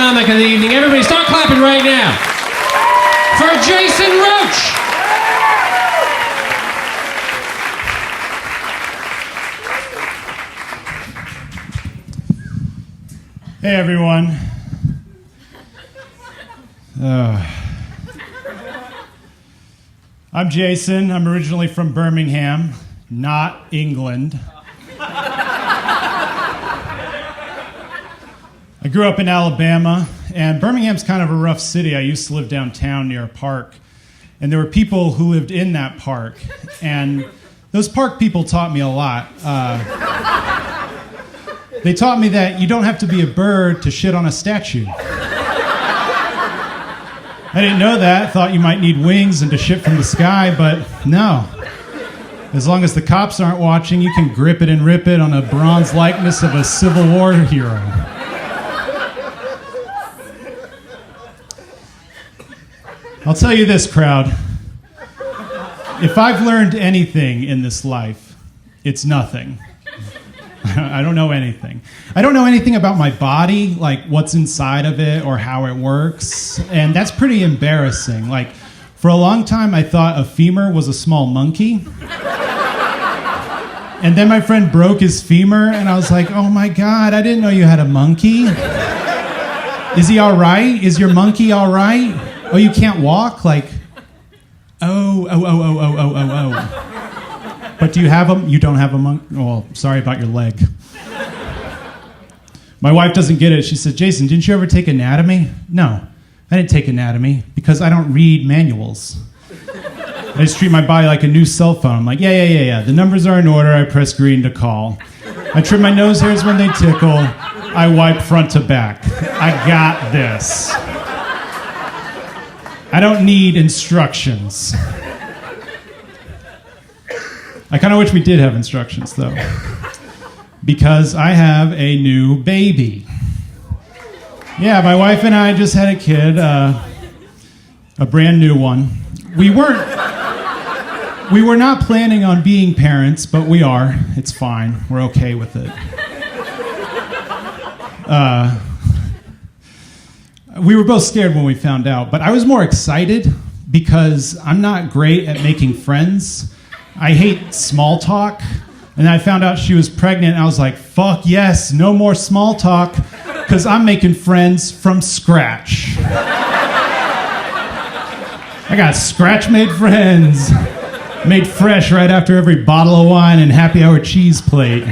comic of the evening. Everybody start clapping right now for J.Roche. Hey everyone. I'm Jason. I'm originally from Birmingham, not England. I grew up in Alabama, and Birmingham's kind of a rough city. I used to live downtown near a park, and there were people who lived in that park, and those park people taught me a lot. They taught me that you don't have to be a bird to shit on a statue. I didn't know that. Thought you might need wings and to shit from the sky, but no. As long as the cops aren't watching, you can grip it and rip it on a bronze likeness of a Civil War hero. I'll tell you this, crowd. If I've learned anything in this life, it's nothing. I don't know anything. I don't know anything about my body, like what's inside of it or how it works, and that's pretty embarrassing. Like, for a long time, I thought a femur was a small monkey. And then my friend broke his femur, and I was like, oh my God, I didn't know you had a monkey. Is he all right? Is your monkey all right? Oh, you can't walk? Like, oh. But do you have you don't have a monkey? Oh, sorry about your leg. My wife doesn't get it. She said, Jason, didn't you ever take anatomy? No, I didn't take anatomy because I don't read manuals. I just treat my body like a new cell phone. I'm like, yeah. The numbers are in order. I press green to call. I trim my nose hairs when they tickle. I wipe front to back. I got this. I don't need instructions. I kind of wish we did have instructions, though, because I have a new baby. Yeah, my wife and I just had a kid, a brand new one. We were not planning on being parents, but we are. It's fine. We're okay with it. We were both scared when we found out, but I was more excited because I'm not great at making friends. I hate small talk. And then I found out she was pregnant, and I was like, fuck yes, no more small talk, because I'm making friends from scratch. I got scratch-made friends, made fresh right after every bottle of wine and happy hour cheese plate.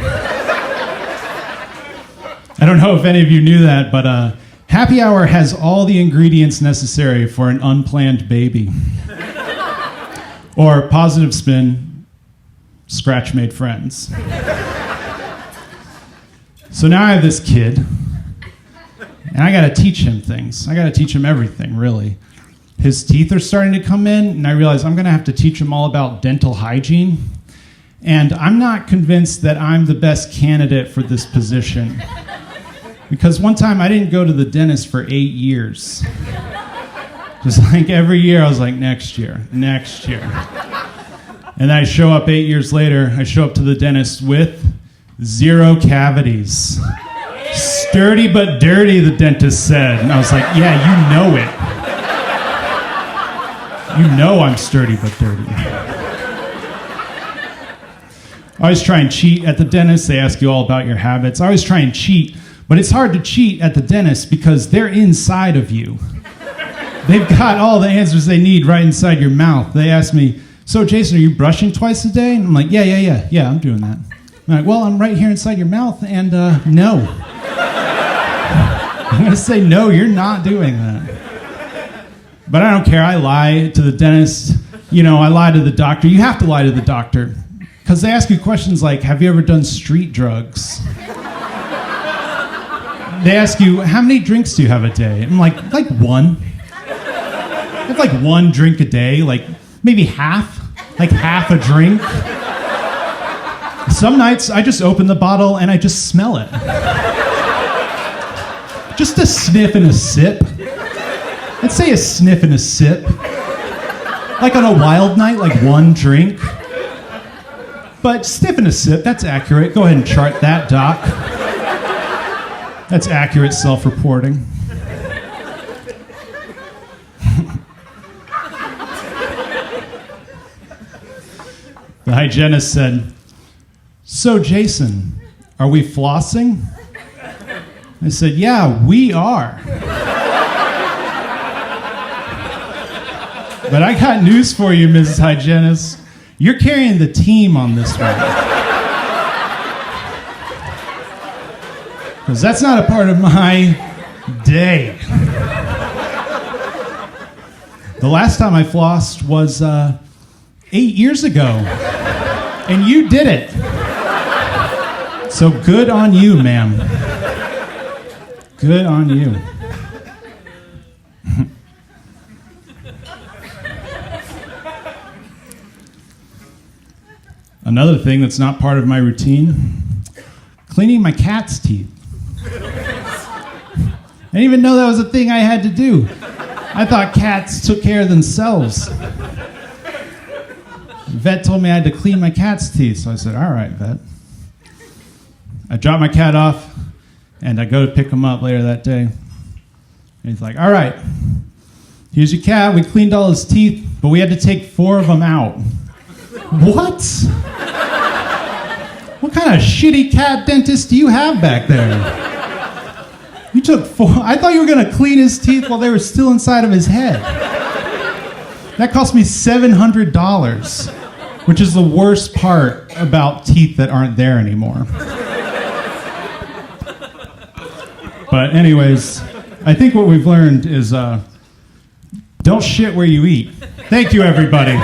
I don't know if any of you knew that, but happy hour has all the ingredients necessary for an unplanned baby. Or positive spin, scratch-made friends. So now I have this kid, and I gotta teach him things. I gotta teach him everything, really. His teeth are starting to come in, and I realize I'm gonna have to teach him all about dental hygiene. And I'm not convinced that I'm the best candidate for this position. Because one time I didn't go to the dentist for 8 years. Just like every year I was like, next year. And then I show up 8 years later, I show up to the dentist with 0 cavities. Sturdy but dirty, the dentist said. And I was like, yeah, you know it. You know I'm sturdy but dirty. I always try and cheat at the dentist. They ask you all about your habits. I always try and cheat, but it's hard to cheat at the dentist because they're inside of you. They've got all the answers they need right inside your mouth. They ask me, so Jason, are you brushing twice a day? And I'm like, yeah, I'm doing that. I'm like, well, I'm right here inside your mouth, and no. I'm going to say, no, you're not doing that. But I don't care. I lie to the dentist. You know, I lie to the doctor. You have to lie to the doctor because they ask you questions like, have you ever done street drugs? They ask you, how many drinks do you have a day? I'm like one. I have like 1 drink a day, like maybe half a drink. Some nights I just open the bottle and I just smell it. Just a sniff and a sip. I'd say a sniff and a sip. Like on a wild night, like 1 drink. But sniff and a sip, that's accurate. Go ahead and chart that, Doc. That's accurate self-reporting. hygienist said, "So, Jason, are we flossing?" I said, "Yeah, we are." But I got news for you, Mrs. Hygienist. You're carrying the team on this one. Because that's not a part of my day. The last time I flossed was 8 years ago. And you did it. So good on you, ma'am. Good on you. Another thing that's not part of my routine, cleaning my cat's teeth. I didn't even know that was a thing I had to do. I thought cats took care of themselves. The vet told me I had to clean my cat's teeth, so I said, all right, vet. I dropped my cat off, and I go to pick him up later that day. And he's like, all right, here's your cat. We cleaned all his teeth, but we had to take 4 of them out. What? What kind of shitty cat dentist do you have back there? You took 4. I thought you were going to clean his teeth while they were still inside of his head. That cost me $700, which is the worst part about teeth that aren't there anymore. But anyways, I think what we've learned is don't shit where you eat. Thank you, everybody.